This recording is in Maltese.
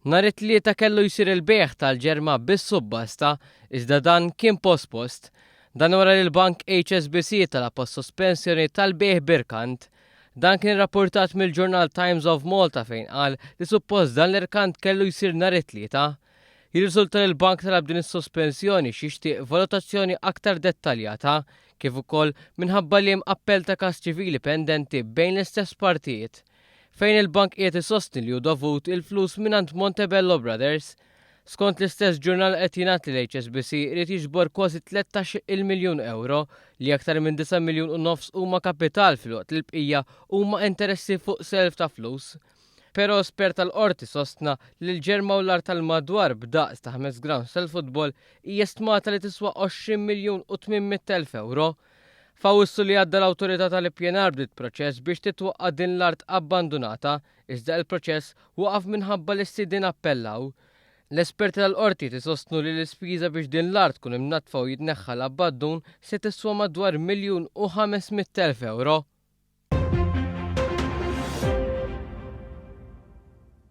Nhar it-tlieta kellu jsir il-bejħ tal-ġerma bis-subbasta iżda dan kien pospost. Dan wara li l-bank HSBC talab sospensjoni tal-bejħ Birkant. Dan kien rapportat mill-Journal Times of Malta fejn qal li suppost dan l-irkant kellu jsir nhar it-tlieta. Jirriżulta li l-bank talab din is-sospensjoni xixtieq valutazzjoni aktar dettaljata kif ukoll minħabba li hemm appell ta' każ ċivili pendenti bejn l-istess partijiet fejn il-bank qiegħed isostni li hu dovut il-flus mingħand Montebello Brothers. Skont l-istess ġurnal qed jingħad li l-HSBC irid jiġbor kważi 13 miljun euro li aktar minn 9 miljun u nofs huma kapital filwaqt li l-bqija huma interessi fuq self ta' flus. Però espert tal-qorti sostna li l-ġerma u l-art tal-madwar b'daqs ta' 5 gram tal-futbol hija stmata li tiswa 20 miljun u 800,000 euro. Fawissu li għadda l-autorità tal-ippjenar bdiet proċess biex titwaqqa din l-art abbandonata, iżda l-proċess waqaf minħabba li s-sidin appellaw. L-esperti tal-qorti tisostnu li l-ispiża biex din l-art kun imnatfa u jitneħħa l-abbaddun se tiswa madwar 1,500,000 euro.